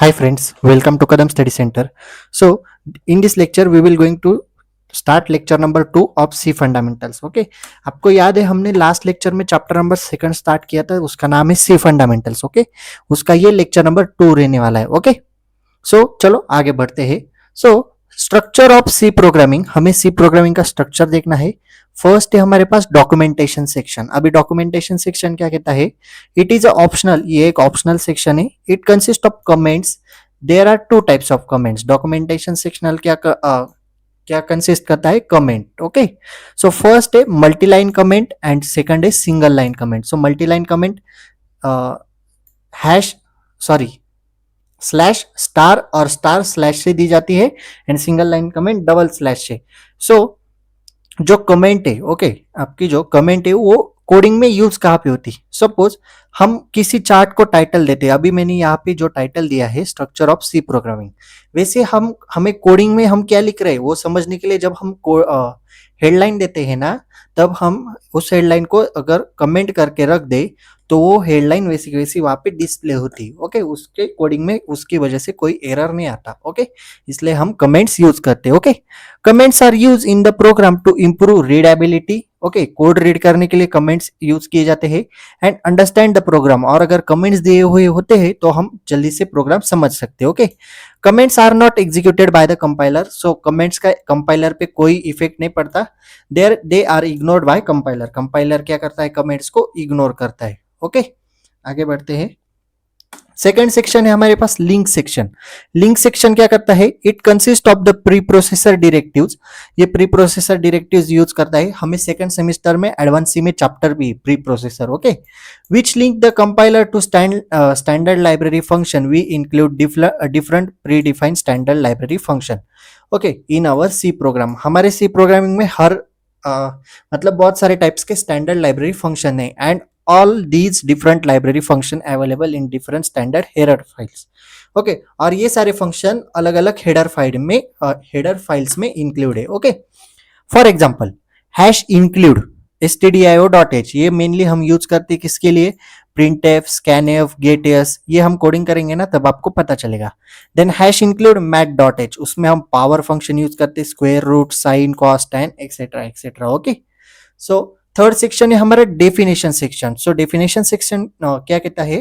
Hi friends, welcome to Kadam Study Center. So in this lecture we will going to start lecture number 2 of C fundamentals. Okay, आपको याद है हमने last lecture में chapter number second start किया था, उसका नाम है सी फंडामेंटल्स. ओके, उसका ये लेक्चर नंबर 2 रहने वाला है. ओके, सो चलो आगे बढ़ते हैं. So structure of C programming, हमें सी प्रोग्रामिंग का स्ट्रक्चर देखना है. फर्स्ट है हमारे पास डॉक्यूमेंटेशन सेक्शन. अभी डॉक्यूमेंटेशन सेक्शन क्या कहता है? इट इज ऑप्शनल, ये एक ऑप्शनल सेक्शन है. It consist of comments. There are two types of comments. Documentation sectional क्या कंसिस्ट करता है? कमेंट. ओके, सो फर्स्ट है multi line comment and second है single line comment. So multi line comment hash sorry slash star और star slash से दी जाती है and single line comment double slash से. सो जो कमेंट है, ओके, आपकी जो कमेंट है वो कोडिंग में यूज कहाँ पे होती है? सपोज हम किसी चार्ट को टाइटल देते हैं. अभी मैंने यहाँ पे जो टाइटल दिया है स्ट्रक्चर ऑफ सी प्रोग्रामिंग, वैसे हमें कोडिंग में हम क्या लिख रहे हैं वो समझने के लिए जब हम हेडलाइन देते हैं ना, तब हम उस हेडलाइन को अगर कमेंट करके रख दे तो वो हेडलाइन वैसी की वैसी वहां पे डिस्प्ले होती. ओके, उसके कोडिंग में उसकी वजह से कोई एरर नहीं आता. ओके, इसलिए हम कमेंट्स यूज करते हैं. Okay, comments are use in the program to improve readability. Okay, code read करने के लिए कमेंट्स यूज किए जाते हैं एंड अंडरस्टैंड द प्रोग्राम. और अगर कमेंट्स दिए हुए होते हैं तो हम जल्दी से प्रोग्राम समझ सकते हैं. Okay, comments are not executed by the compiler. So comments का कंपाइलर पे कोई इफेक्ट नहीं पड़ता. They are ignored by compiler. Compiler क्या करता है? कमेंट्स को इग्नोर करता है. ओके, आगे बढ़ते हैं. सेकेंड सेक्शन है हमारे पास लिंक सेक्शन. लिंक सेक्शन क्या करता है? It consist of the preprocessor directives. ये प्री प्रोसेसर डिरेक्टिव्स यूज करता है. हमें सेकंड सेमेस्टर में एडवांस सी में चैप्टर भी preprocessor. Okay, which link the compiler to standard library function. We include different predefined standard library function. Okay, in our C program. हमारे C programming में मतलब बहुत सारे types के standard library function है and all these different library function available in different standard header files. Okay, और ये सारे फंक्शन अलग अलग हेडर फाइल्स में इंक्लूड है. Okay, for example hash include stdio.h, ये मेनली हम यूज करते हैं किसके लिए? printf, scanf, getf. ये हम कोडिंग करेंगे ना तब आपको पता चलेगा. देन हैश इंक्लूड mat.h, उसमें हम पावर फंक्शन यूज करते हैं, square root, sine, cos and etcetera etcetera. Okay, so third section है हमारा definition section. So definition section क्या कहता है?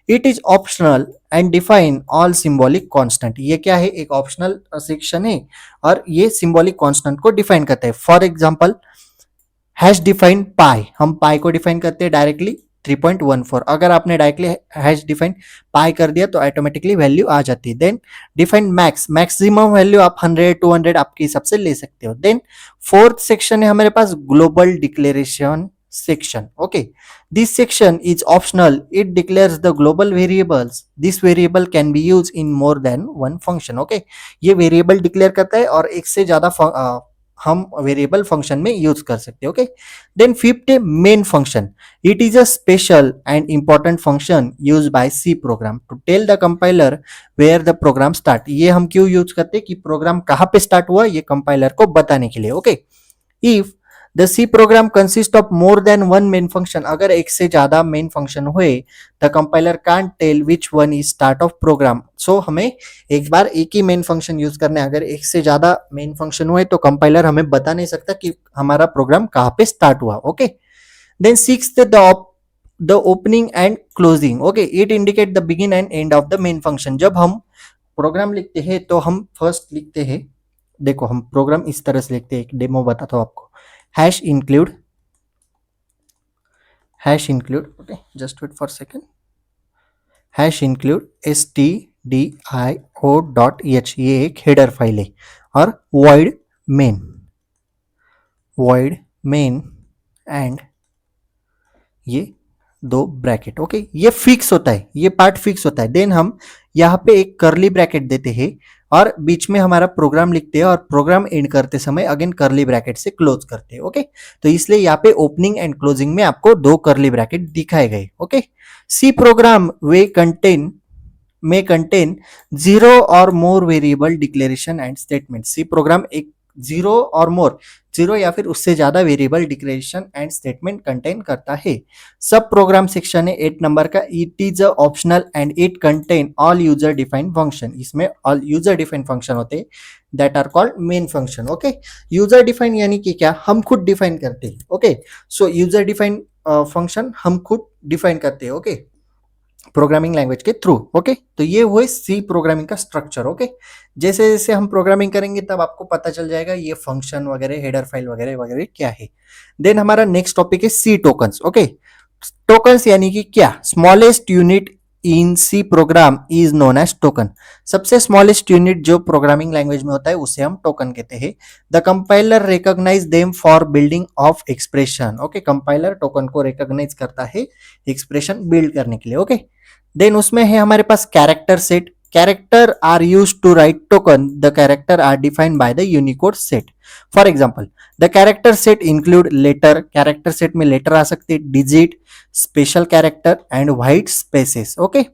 It is optional and define all symbolic constant. ये क्या है? एक ऑप्शनल सेक्शन है और ये सिंबॉलिक कांस्टेंट को डिफाइन करता है. फॉर एग्जांपल हैश डिफाइन पाई. हम पाई को डिफाइन करते हैं डायरेक्टली 3.14. अगर आपने डायरेक्टली हैश डिफाइन पाई कर दिया तो ऑटोमेटिकली वैल्यू आ जाती है. Then define max, maximum value आप 100 200 आपके हिसाब से ले सकते हो. देन फोर्थ सेक्शन है हमारे पास global declaration section. Okay, this section is optional. It declares the global variables. This variable can be use in more than one function. Okay, ये वेरिएबल डिक्लेयर करता है और एक से ज्यादा हम वेरिएबल फंक्शन में यूज कर सकते हैं. ओके, देन फिफ्थ है main function. It is a special and important function use by C program to tell the compiler where the program start. ये हम क्यों यूज करते हैं कि प्रोग्राम कहाँ पे स्टार्ट हुआ ये कंपाइलर को बताने के लिए. Okay, if the C program consist of more than one main function, अगर एक से ज्यादा मेन फंक्शन हुए the compiler can't tell which one is start of program. So हमें एक बार एक ही मेन फंक्शन यूज करना है. अगर एक से ज्यादा मेन फंक्शन हुए तो कंपाइलर हमें बता नहीं सकता कि हमारा प्रोग्राम कहाँ पे स्टार्ट हुआ. Okay, then sixth the opening and closing. Okay, it indicate the begin and end of the main function. जब हम प्रोग्राम लिखते हैं तो हम फर्स्ट लिखते हैं, देखो हम प्रोग्राम इस तरह से लिखते हैं, एक डेमो बताता हूँ आपको. hash include, okay, just wait for a second. hash include stdio.h, ये एक हेडर फाइल है. और void main एंड ये दो ब्रैकेट. ओके, ये फिक्स होता है, ये पार्ट फिक्स होता है. देन हम यहाँ पे एक करली ब्रैकेट देते हैं और बीच में हमारा प्रोग्राम लिखते हैं और प्रोग्राम एंड करते समय अगेन करली ब्रैकेट से क्लोज करते हैं. ओके, तो इसलिए यहाँ पे ओपनिंग एंड क्लोजिंग में आपको दो करली ब्रैकेट दिखाए गए. Okay, C program may contain zero or more variable declaration and statement. C program एक जीरो और मोर 0 या फिर उससे ज्यादा variable declaration and statement contain करता है। सब प्रोग्राम सेक्शन है 8 नंबर का, it is optional and it contain all user defined function. इसमें ऑल यूजर डिफाइंड फंक्शन होते हैं that are called main function. Okay, user defined यानी कि क्या, हम खुद डिफाइन करते हैं। ओके, सो यूजर डिफाइंड फंक्शन हम खुद डिफाइन करते हैं। ओके, प्रोग्रामिंग लैंग्वेज के थ्रू। ओके, तो ये हुए सी प्रोग्रामिंग का स्ट्रक्चर। ओके, जैसे जैसे हम प्रोग्रामिंग करेंगे तब आपको पता चल जाएगा ये फंक्शन वगैरह, हेडर फाइल वगैरह वगैरह क्या है। देन हमारा नेक्स्ट टॉपिक है सी टोकन्स। ओके, टोकन्स यानी कि क्या, smallest unit in C program is known as token. सबसे स्मॉलेस्ट यूनिट जो प्रोग्रामिंग लैंग्वेज में होता है उसे हम टोकन कहते हैं। The compiler recognise them for building of expression. Okay, compiler token को रिकॉग्नाइज करता है एक्सप्रेशन बिल्ड करने के लिए। ओके, देन उसमें है हमारे पास character set. Character are use to write token, the character are defined by the Unicode set. For example, the character set include letter, character set में लेटर आ सकते हैं, digit, special character and white spaces. Okay,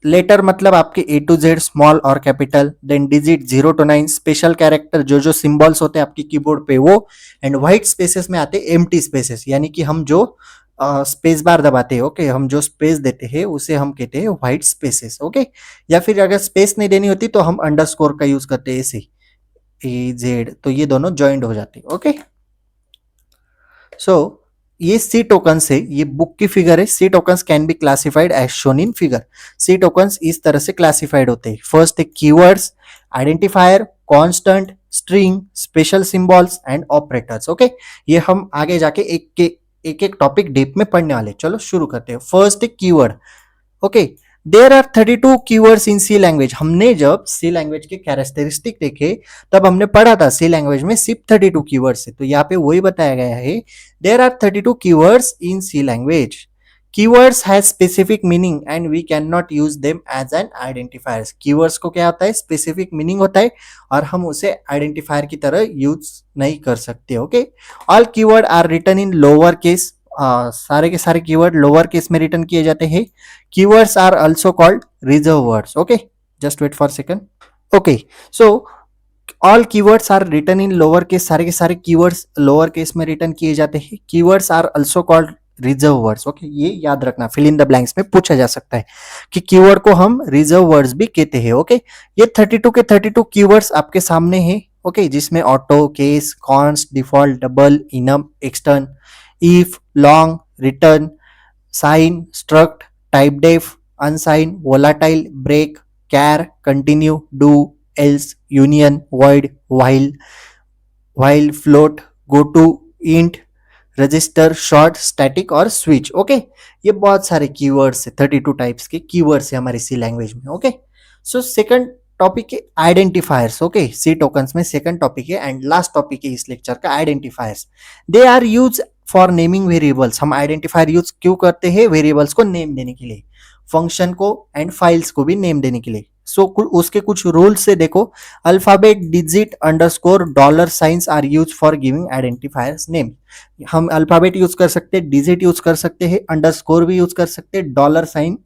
letter मतलब आपके A to Z, small और capital, then digit 0 to 9, special character जो जो symbols होते हैं आपके कीबोर्ड पे वो, एंड व्हाइट स्पेसेस में आते हैं एम्प्टी स्पेसेस, यानी कि हम जो स्पेस बार दबाते हैं। ओके, हम जो स्पेस देते हैं उसे हम कहते हैं व्हाइट स्पेसेस। ओके, या फिर अगर स्पेस नहीं देनी होती तो हम अंडरस्कोर का यूज करते हैं, ऐसे ए जेड, तो ये दोनों ज्वाइंट हो जाते हैं। ओके, सो ये सी टोकन्स है, ये बुक की फिगर है। C tokens can be classified as shown in figure. C tokens इस तरह से क्लासिफाइड होते हैं। फर्स्ट है keywords, identifier, constant, string, special symbols and operators. Okay, ये हम आगे जाके एक टॉपिक डीप में पढ़ने वाले। चलो शुरू करते हैं। फर्स्ट है keyword. Okay, there are 32 keywords in C language. हमने जब सी लैंग्वेज के कैरेक्टरिस्टिक देखे तब हमने पढ़ा था सी लैंग्वेज में सिर्फ 32 कीवर्ड्स है, तो यहाँ पे वही बताया गया है, there are 32 keywords in C language. Keywords has specific meaning and we can not use them as an identifiers. Keywords को क्या होता है, स्पेसिफिक मीनिंग होता है और हम उसे आइडेंटिफायर की तरह यूज नहीं कर सकते। Okay, all keyword are written in lower case. सारे के सारे कीवर्ड लोअर केस में रिटर्न किए जाते हैं। Keywords are also called reserve words. Okay, just wait for second. Okay, so all keywords are written in lower case. सारे के सारे कीवर्ड्स लोअर केस में रिटर्न किए जाते हैं। Keywords are also called reserve words. Okay, ये याद रखना, फिल इन द ब्लैंक्स में पूछा जा सकता है कि कीवर्ड को हम रिजर्व वर्ड्स भी कहते हैं। ओके, ये 32 के 32 कीवर्ड्स आपके सामने है। ओके, जिसमें auto, case, const, default, double, enum, extern, if, long, return, sign, struct, typedef, unsign, volatile, break, char, continue, do, else, union, void, while, float, go to, int, register, short, static और switch. Okay, ये बहुत सारे keywords है, 32 types के keywords है हमारी C language में। Okay, so second topic है आइडेंटिफायर्स। ओके, सी टोकन्स में सेकंड टॉपिक है एंड लास्ट टॉपिक है इस लेक्चर का, identifiers. They are use for naming variables. हम आइडेंटिफायर यूज क्यों करते हैं, वेरिएबल्स को नेम देने के लिए, फंक्शन को एंड फाइल्स को भी नेम देने के लिए। सो उसके कुछ रूल्स से देखो, alphabet, digit, underscore, dollar signs are use for giving identifiers name. हम अल्फाबेट यूज कर सकते हैं, डिजिट यूज कर सकते हैं, अंडरस्कोर भी यूज कर सकते हैं, डॉलर साइन,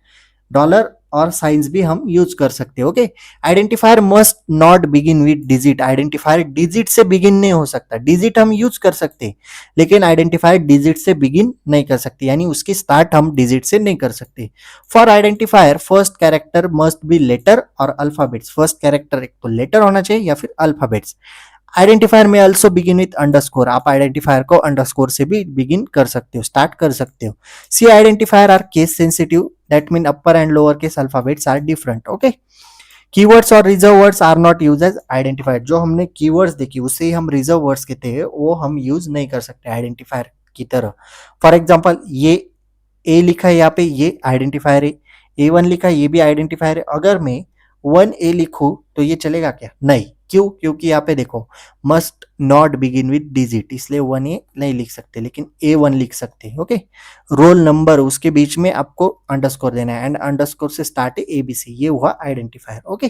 डॉलर और साइंस भी हम यूज कर सकते हैं। Okay, identifier must not begin with digit. Identifier digit से बिगिन नहीं हो सकता। डिजिट हम यूज कर सकते हैं लेकिन आइडेंटिफायर डिजिट से बिगिन नहीं कर सकते, यानी उसकी स्टार्ट हम डिजिट से नहीं कर सकते। For identifier first character must be letter और अल्फाबेट्स। फर्स्ट कैरेक्टर एक तो लेटर होना चाहिए या फिर अल्फाबेट्स। आइडेंटिफायर में ऑल्सो बिगिन विथ अंडरस्कोर। आप आइडेंटिफायर को अंडरस्कोर से भी बिगिन कर सकते हो, स्टार्ट कर सकते हो। C identifier are case sensitive, that mean upper and lower case alphabets are different. Okay, keywords और reserve words are not use as identifier. जो हमने कीवर्ड्स देखी उसे हम रिजर्व वर्ड्स कहते हैं, वो हम यूज नहीं कर सकते आइडेंटिफायर की तरह। फॉर एग्जाम्पल, ये ए लिखा है यहाँ पे, ये आइडेंटिफायर है। A1 लिखा है, ये भी आइडेंटिफायर है। अगर मैं 1A लिखूं तो ये चलेगा क्या? नहीं। क्यों? क्योंकि यहाँ पे देखो must not begin with digit, इसलिए 1A नहीं लिख सकते, लेकिन A1 लिख सकते हैं। ओके, रोल नंबर उसके बीच में आपको अंडरस्कोर देना है एंड अंडरस्कोर से स्टार्ट है ABC, ये हुआ आइडेंटिफायर। ओके,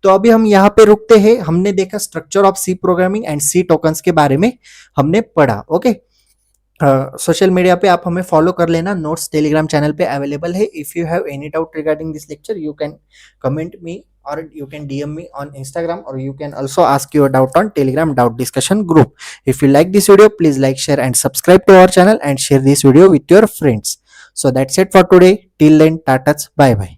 तो अभी हम यहाँ पे रुकते हैं। हमने देखा structure of C programming and C tokens के बारे में हमने पढ़ा। ओके, सोशल मीडिया पे आप हमें फॉलो कर लेना, नोट्स टेलीग्राम चैनल पे अवेलेबल है। If you have any doubt regarding this lecture you can comment me or you can DM me on Instagram, or you can also ask your doubt on Telegram doubt discussion group. If you like this video, please like, share and subscribe to our channel and share this video with your friends. So that's it for today. Till then, tatas, bye bye.